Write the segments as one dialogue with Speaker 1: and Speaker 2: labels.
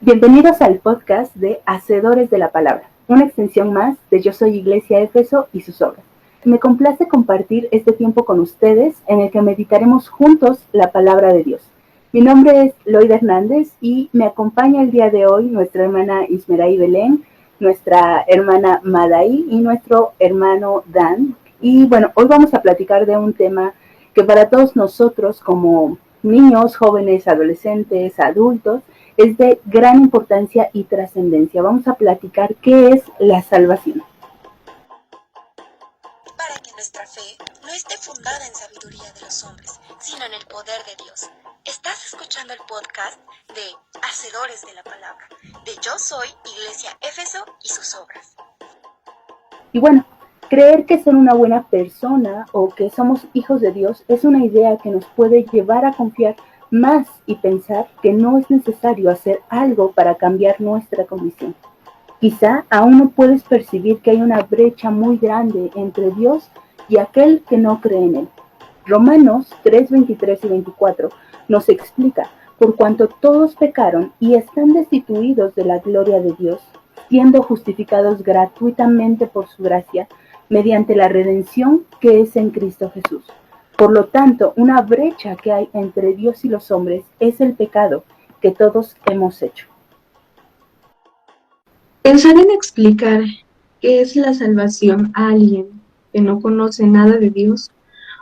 Speaker 1: Bienvenidos al podcast de Hacedores de la Palabra, una extensión más de Yo Soy Iglesia Éfeso y sus obras. Me complace compartir este tiempo con ustedes en el que meditaremos juntos la palabra de Dios. Mi nombre es Loida Hernández y me acompaña el día de hoy nuestra hermana Ismeraí Belén, nuestra hermana Madaí y nuestro hermano Dan. Y bueno, hoy vamos a platicar de un tema que para todos nosotros como niños, jóvenes, adolescentes, adultos, es de gran importancia y trascendencia. Vamos a platicar qué es la salvación.
Speaker 2: Para que nuestra fe no esté fundada en sabiduría de los hombres, sino en el poder de Dios. Estás escuchando el podcast de Hacedores de la Palabra, de Yo Soy Iglesia Éfeso y sus obras.
Speaker 1: Y bueno, creer que ser una buena persona o que somos hijos de Dios es una idea que nos puede llevar a confiar más y pensar que no es necesario hacer algo para cambiar nuestra condición. Quizá aún no puedes percibir que hay una brecha muy grande entre Dios y aquel que no cree en Él. Romanos 3, 23 y 24 nos explica, por cuanto todos pecaron y están destituidos de la gloria de Dios, siendo justificados gratuitamente por su gracia, mediante la redención que es en Cristo Jesús. Por lo tanto, una brecha que hay entre Dios y los hombres es el pecado que todos hemos hecho.
Speaker 3: Pensar en explicar qué es la salvación a alguien que no conoce nada de Dios,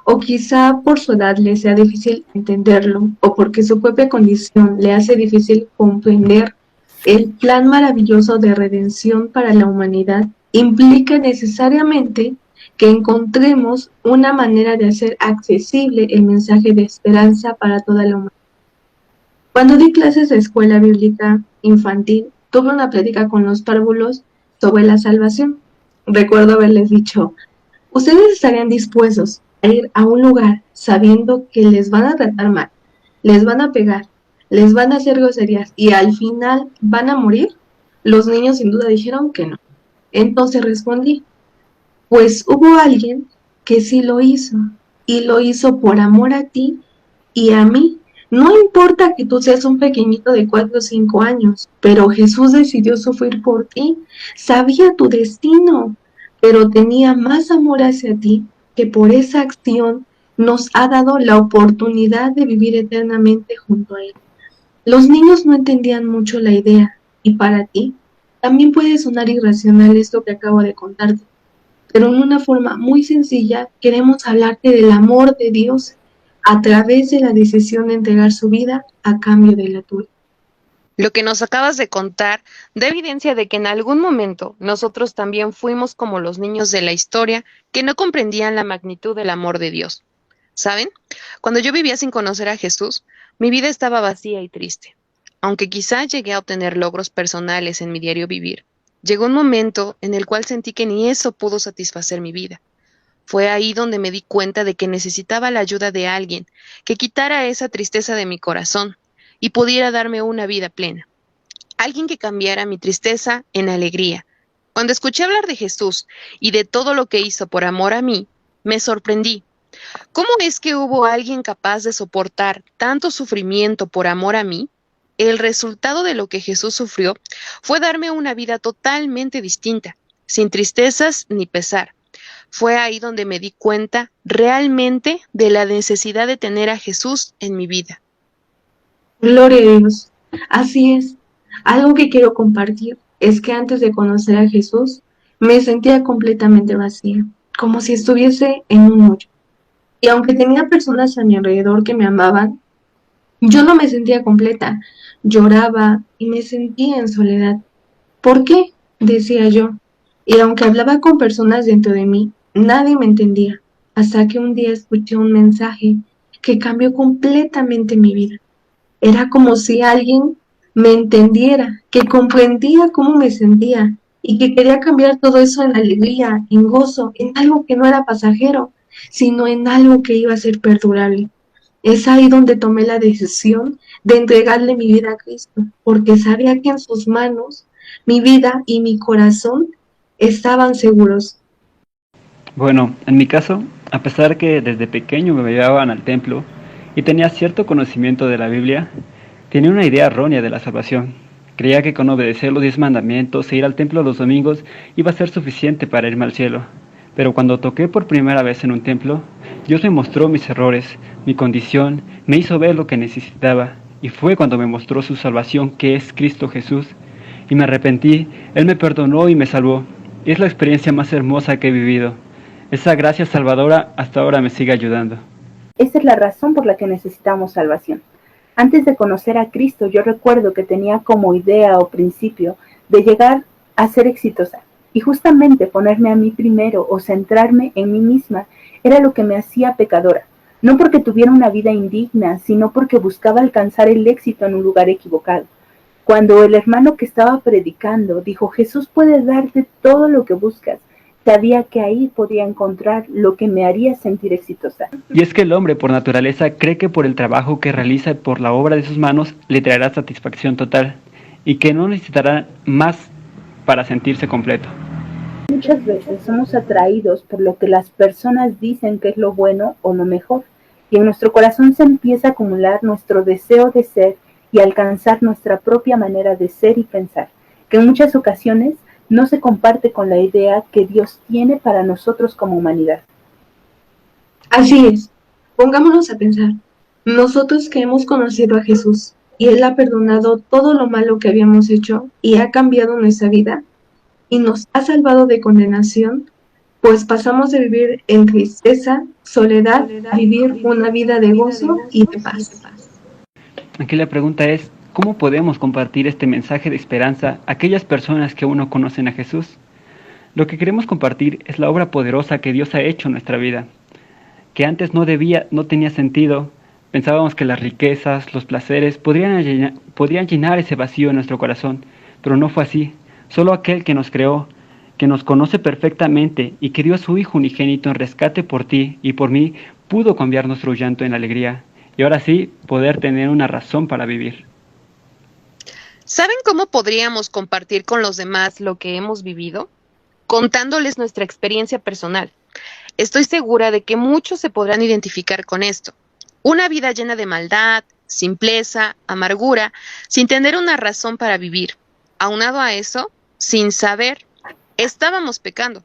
Speaker 3: o quizá por su edad le sea difícil entenderlo, o porque su propia condición le hace difícil comprender el plan maravilloso de redención para la humanidad, implica necesariamente que encontremos una manera de hacer accesible el mensaje de esperanza para toda la humanidad. Cuando di clases de escuela bíblica infantil, tuve una plática con los párvulos sobre la salvación. Recuerdo haberles dicho, ¿ustedes estarían dispuestos a ir a un lugar sabiendo que les van a tratar mal, les van a pegar, les van a hacer groserías y al final van a morir? Los niños sin duda dijeron que no. Entonces respondí, pues hubo alguien que sí lo hizo, y lo hizo por amor a ti y a mí. No importa que tú seas un pequeñito de 4 o 5 años, pero Jesús decidió sufrir por ti, sabía tu destino, pero tenía más amor hacia ti, que por esa acción nos ha dado la oportunidad de vivir eternamente junto a Él. Los niños no entendían mucho la idea, y para ti también puede sonar irracional esto que acabo de contarte, pero en una forma muy sencilla queremos hablarte del amor de Dios a través de la decisión de entregar su vida a cambio de la tuya.
Speaker 4: Lo que nos acabas de contar da evidencia de que en algún momento nosotros también fuimos como los niños de la historia que no comprendían la magnitud del amor de Dios. ¿Saben? Cuando yo vivía sin conocer a Jesús, mi vida estaba vacía y triste. Aunque quizá llegué a obtener logros personales en mi diario vivir, llegó un momento en el cual sentí que ni eso pudo satisfacer mi vida. Fue ahí donde me di cuenta de que necesitaba la ayuda de alguien que quitara esa tristeza de mi corazón y pudiera darme una vida plena. Alguien que cambiara mi tristeza en alegría. Cuando escuché hablar de Jesús y de todo lo que hizo por amor a mí, me sorprendí. ¿Cómo es que hubo alguien capaz de soportar tanto sufrimiento por amor a mí? El resultado de lo que Jesús sufrió fue darme una vida totalmente distinta, sin tristezas ni pesar. Fue ahí donde me di cuenta realmente de la necesidad de tener a Jesús en mi vida.
Speaker 3: Gloria a Dios. Así es. Algo que quiero compartir es que antes de conocer a Jesús, me sentía completamente vacía, como si estuviese en un hoyo. Y aunque tenía personas a mi alrededor que me amaban, yo no me sentía completa. Lloraba y me sentía en soledad. ¿Por qué?, decía yo. Y aunque hablaba con personas dentro de mí, nadie me entendía, hasta que un día escuché un mensaje que cambió completamente mi vida. Era como si alguien me entendiera, que comprendía cómo me sentía y que quería cambiar todo eso en alegría, en gozo, en algo que no era pasajero, sino en algo que iba a ser perdurable. Es ahí donde tomé la decisión de entregarle mi vida a Cristo, porque sabía que en sus manos mi vida y mi corazón estaban seguros.
Speaker 5: Bueno, en mi caso, a pesar que desde pequeño me llevaban al templo y tenía cierto conocimiento de la Biblia, tenía una idea errónea de la salvación. Creía que con obedecer los 10 mandamientos e ir al templo los domingos iba a ser suficiente para irme al cielo. Pero cuando toqué por primera vez en un templo, Dios me mostró mis errores, mi condición, me hizo ver lo que necesitaba, y fue cuando me mostró su salvación, que es Cristo Jesús. Y me arrepentí, Él me perdonó y me salvó. Es la experiencia más hermosa que he vivido. Esa gracia salvadora hasta ahora me sigue ayudando.
Speaker 1: Esa es la razón por la que necesitamos salvación. Antes de conocer a Cristo, yo recuerdo que tenía como idea o principio de llegar a ser exitosa. Y justamente ponerme a mí primero o centrarme en mí misma era lo que me hacía pecadora. No porque tuviera una vida indigna, sino porque buscaba alcanzar el éxito en un lugar equivocado. Cuando el hermano que estaba predicando dijo, Jesús puede darte todo lo que buscas, sabía que ahí podía encontrar lo que me haría sentir exitosa.
Speaker 5: Y es que el hombre por naturaleza cree que por el trabajo que realiza por la obra de sus manos le traerá satisfacción total y que no necesitará más para sentirse completo.
Speaker 1: Muchas veces somos atraídos por lo que las personas dicen que es lo bueno o lo mejor, y en nuestro corazón se empieza a acumular nuestro deseo de ser y alcanzar nuestra propia manera de ser y pensar, que en muchas ocasiones no se comparte con la idea que Dios tiene para nosotros como humanidad.
Speaker 3: Así es. Pongámonos a pensar. Nosotros que hemos conocido a Jesús y Él ha perdonado todo lo malo que habíamos hecho y ha cambiado nuestra vida y nos ha salvado de condenación, pues pasamos de vivir en tristeza, soledad, a vivir una vida de gozo y de paz.
Speaker 5: Aquí la pregunta es, ¿cómo podemos compartir este mensaje de esperanza a aquellas personas que aún no conocen a Jesús? Lo que queremos compartir es la obra poderosa que Dios ha hecho en nuestra vida, que antes no tenía sentido. Pensábamos que las riquezas, los placeres podrían llenar ese vacío en nuestro corazón, pero no fue así. Solo aquel que nos creó, que nos conoce perfectamente y que dio a su Hijo unigénito en rescate por ti y por mí, pudo cambiar nuestro llanto en alegría y ahora sí poder tener una razón para vivir.
Speaker 4: ¿Saben cómo podríamos compartir con los demás lo que hemos vivido? Contándoles nuestra experiencia personal. Estoy segura de que muchos se podrán identificar con esto. Una vida llena de maldad, simpleza, amargura, sin tener una razón para vivir. Aunado a eso, sin saber, estábamos pecando.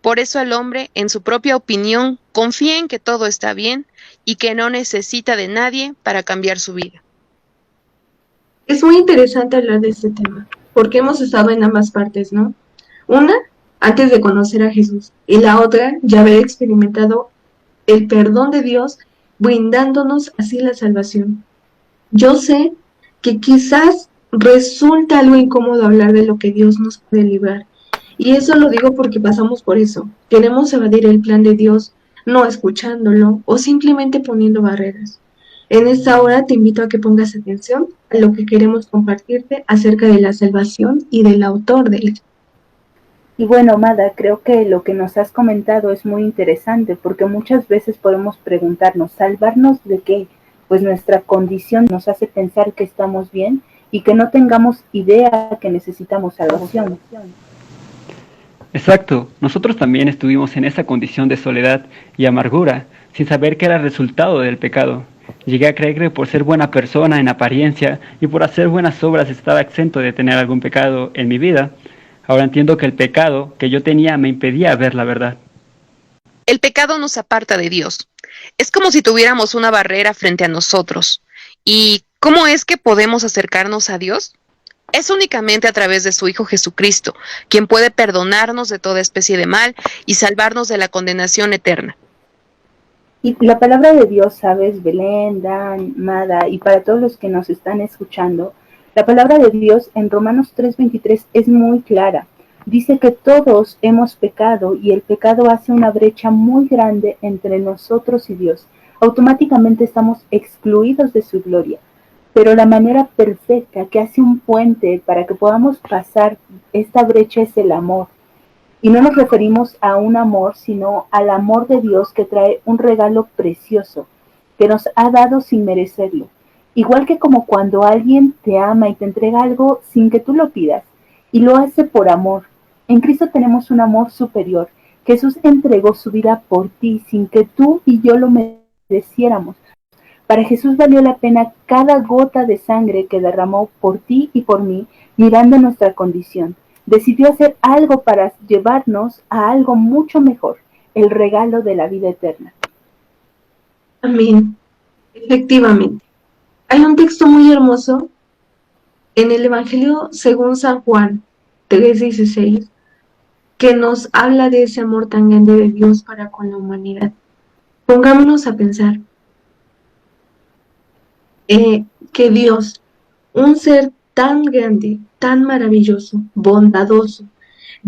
Speaker 4: Por eso el hombre, en su propia opinión, confía en que todo está bien y que no necesita de nadie para cambiar su vida.
Speaker 3: Es muy interesante hablar de este tema, porque hemos estado en ambas partes, ¿no? Una, antes de conocer a Jesús, y la otra, ya haber experimentado el perdón de Dios, brindándonos así la salvación. Yo sé que quizás resulta algo incómodo hablar de lo que Dios nos puede librar, y eso lo digo porque pasamos por eso. Queremos evadir el plan de Dios, no escuchándolo o simplemente poniendo barreras. En esta hora te invito a que pongas atención a lo que queremos compartirte acerca de la salvación y del autor de él.
Speaker 1: Y bueno, Amada, creo que lo que nos has comentado es muy interesante porque muchas veces podemos preguntarnos, ¿salvarnos de qué? Pues nuestra condición nos hace pensar que estamos bien y que no tengamos idea que necesitamos salvación.
Speaker 5: Exacto, nosotros también estuvimos en esa condición de soledad y amargura, sin saber que era el resultado del pecado. Llegué a creer que por ser buena persona en apariencia y por hacer buenas obras estaba exento de tener algún pecado en mi vida. Ahora entiendo que el pecado que yo tenía me impedía ver la verdad.
Speaker 4: El pecado nos aparta de Dios. Es como si tuviéramos una barrera frente a nosotros. ¿Y cómo es que podemos acercarnos a Dios? Es únicamente a través de su Hijo Jesucristo, quien puede perdonarnos de toda especie de mal y salvarnos de la condenación eterna.
Speaker 1: Y la palabra de Dios, sabes, Belén, Dan, Mada, y para todos los que nos están escuchando, la palabra de Dios en Romanos 3:23 es muy clara. Dice que todos hemos pecado y el pecado hace una brecha muy grande entre nosotros y Dios. Automáticamente estamos excluidos de su gloria. Pero la manera perfecta que hace un puente para que podamos pasar esta brecha es el amor. Y no nos referimos a un amor, sino al amor de Dios que trae un regalo precioso, que nos ha dado sin merecerlo. Igual que como cuando alguien te ama y te entrega algo sin que tú lo pidas, y lo hace por amor. En Cristo tenemos un amor superior. Jesús entregó su vida por ti sin que tú y yo lo mereciéramos. Para Jesús valió la pena cada gota de sangre que derramó por ti y por mí, mirando nuestra condición. Decidió hacer algo para llevarnos a algo mucho mejor, el regalo de la vida eterna.
Speaker 3: Amén. Efectivamente. Hay un texto muy hermoso en el Evangelio según San Juan 3:16 que nos habla de ese amor tan grande de Dios para con la humanidad. Pongámonos a pensar que Dios, un ser tan grande, tan maravilloso, bondadoso,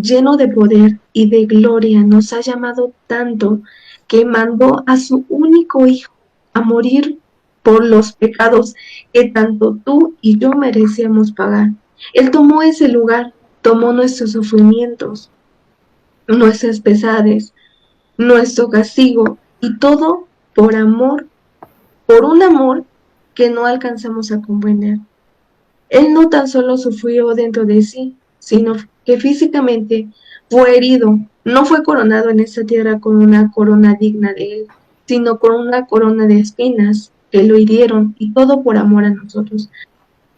Speaker 3: lleno de poder y de gloria, nos ha llamado tanto que mandó a su único Hijo a morir por los pecados que tanto tú y yo merecíamos pagar. Él tomó ese lugar, tomó nuestros sufrimientos, nuestras pesadez, nuestro castigo, y todo por amor, por un amor que no alcanzamos a comprender. Él no tan solo sufrió dentro de sí, sino que físicamente fue herido, no fue coronado en esta tierra con una corona digna de él, sino con una corona de espinas que lo hirieron, y todo por amor a nosotros,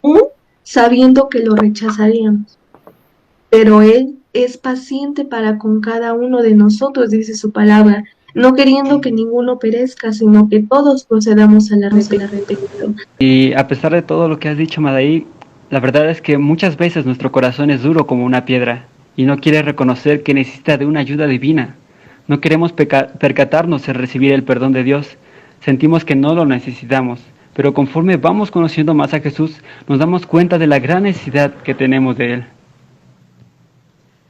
Speaker 3: aún sabiendo que lo rechazaríamos. Pero él es paciente para con cada uno de nosotros, dice su palabra, no queriendo que ninguno perezca, sino que todos procedamos al arrepentimiento.
Speaker 5: Y a pesar de todo lo que has dicho, Madaí, la verdad es que muchas veces nuestro corazón es duro como una piedra y no quiere reconocer que necesita de una ayuda divina. No queremos percatarnos en recibir el perdón de Dios. Sentimos que no lo necesitamos, pero conforme vamos conociendo más a Jesús, nos damos cuenta de la gran necesidad que tenemos de Él.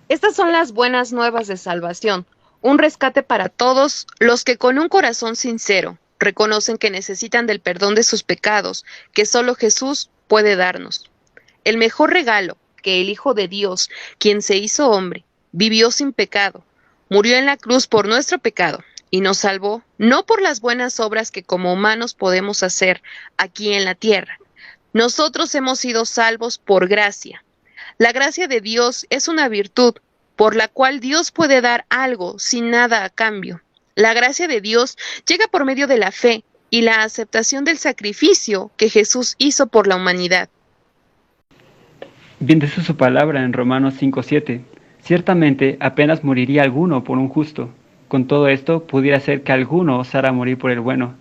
Speaker 4: Estas son las buenas nuevas de salvación, un rescate para todos los que con un corazón sincero reconocen que necesitan del perdón de sus pecados, que solo Jesús puede darnos. El mejor regalo que el Hijo de Dios, quien se hizo hombre, vivió sin pecado, murió en la cruz por nuestro pecado y nos salvó, no por las buenas obras que como humanos podemos hacer aquí en la tierra. Nosotros hemos sido salvos por gracia. La gracia de Dios es una virtud por la cual Dios puede dar algo sin nada a cambio. La gracia de Dios llega por medio de la fe y la aceptación del sacrificio que Jesús hizo por la humanidad.
Speaker 5: Bien dice su palabra en Romanos 5:7. Ciertamente apenas moriría alguno por un justo. Con todo esto pudiera ser que alguno osara morir por el bueno.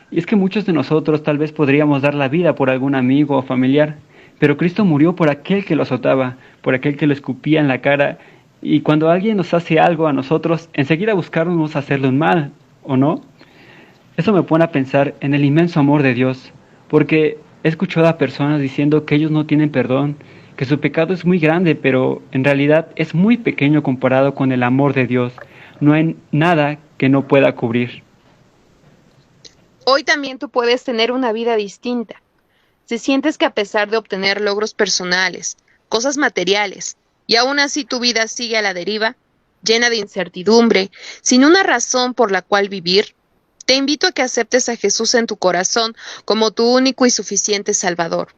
Speaker 5: Y es que muchos de nosotros tal vez podríamos dar la vida por algún amigo o familiar, pero Cristo murió por aquel que lo azotaba, por aquel que lo escupía en la cara, y cuando alguien nos hace algo a nosotros, enseguida buscamos hacerle un mal, ¿o no? Eso me pone a pensar en el inmenso amor de Dios, porque he escuchado a personas diciendo que ellos no tienen perdón, que su pecado es muy grande, pero en realidad es muy pequeño comparado con el amor de Dios. No hay nada que no pueda cubrir.
Speaker 4: Hoy también tú puedes tener una vida distinta. Si sientes que a pesar de obtener logros personales, cosas materiales, y aún así tu vida sigue a la deriva, llena de incertidumbre, sin una razón por la cual vivir, te invito a que aceptes a Jesús en tu corazón como tu único y suficiente Salvador.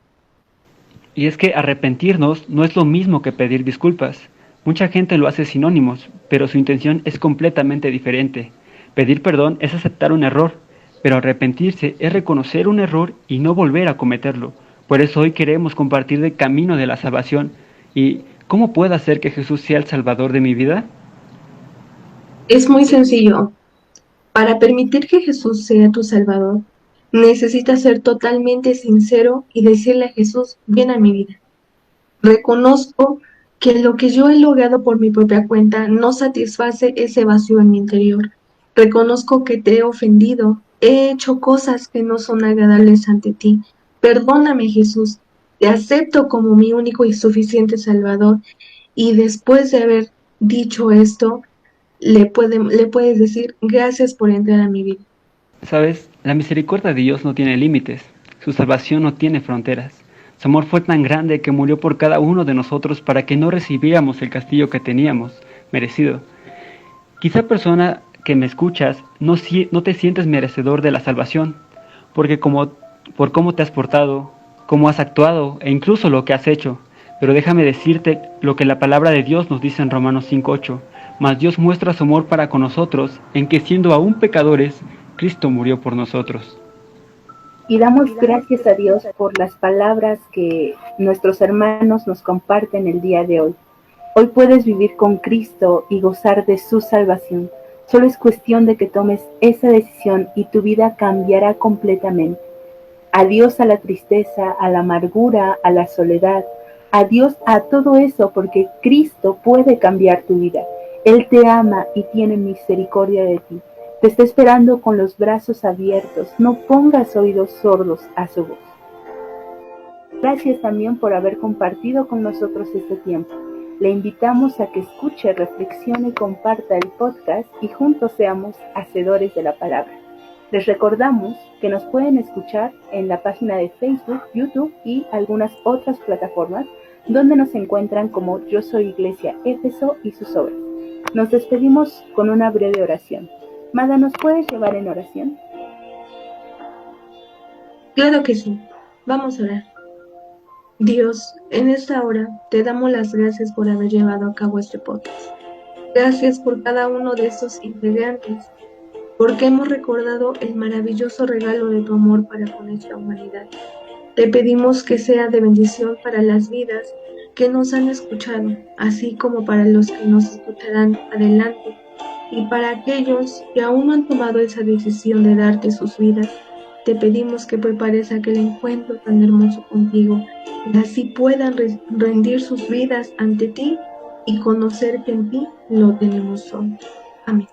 Speaker 5: Y es que arrepentirnos no es lo mismo que pedir disculpas. Mucha gente lo hace sinónimos, pero su intención es completamente diferente. Pedir perdón es aceptar un error, pero arrepentirse es reconocer un error y no volver a cometerlo. Por eso hoy queremos compartir el camino de la salvación. ¿Y cómo puedo hacer que Jesús sea el Salvador de mi vida?
Speaker 3: Es muy sencillo. Para permitir que Jesús sea tu Salvador, necesitas ser totalmente sincero y decirle a Jesús: ven a mi vida. Reconozco que lo que yo he logrado por mi propia cuenta no satisface ese vacío en mi interior. Reconozco que te he ofendido, he hecho cosas que no son agradables ante ti. Perdóname, Jesús, te acepto como mi único y suficiente Salvador. Y después de haber dicho esto, le puedes decir: gracias por entrar a mi vida.
Speaker 5: ¿Sabes? La misericordia de Dios no tiene límites. Su salvación no tiene fronteras. Su amor fue tan grande que murió por cada uno de nosotros para que no recibiéramos el castigo que teníamos merecido. Quizá, persona que me escuchas, no te sientes merecedor de la salvación, por cómo te has portado, cómo has actuado e incluso lo que has hecho. Pero déjame decirte lo que la palabra de Dios nos dice en Romanos 5:8. Mas Dios muestra su amor para con nosotros, en que siendo aún pecadores, Cristo murió por nosotros.
Speaker 1: y damos gracias a Dios por las palabras que nuestros hermanos nos comparten el día de hoy. Hoy puedes vivir con Cristo y gozar de su salvación. Solo es cuestión de que tomes esa decisión y tu vida cambiará completamente. Adiós a la tristeza, a la amargura, a la soledad. Adiós a todo eso, porque Cristo puede cambiar tu vida. Él te ama y tiene misericordia de ti. Te está esperando con los brazos abiertos. No pongas oídos sordos a su voz. Gracias también por haber compartido con nosotros este tiempo. Le invitamos a que escuche, reflexione y comparta el podcast y juntos seamos hacedores de la palabra. Les recordamos que nos pueden escuchar en la página de Facebook, YouTube y algunas otras plataformas donde nos encuentran como Yo Soy Iglesia Éfeso y sus obras. Nos despedimos con una breve oración. Mada, ¿nos puedes llevar en oración?
Speaker 3: Claro que sí. Vamos a orar. Dios, en esta hora te damos las gracias por haber llevado a cabo este podcast. Gracias por cada uno de estos integrantes, porque hemos recordado el maravilloso regalo de tu amor para con nuestra humanidad. Te pedimos que sea de bendición para las vidas que nos han escuchado, así como para los que nos escucharán adelante, y para aquellos que aún no han tomado esa decisión de darte sus vidas. Te pedimos que prepares aquel encuentro tan hermoso contigo, y así puedan rendir sus vidas ante ti y conocer que en ti lo tenemos todo. Amén.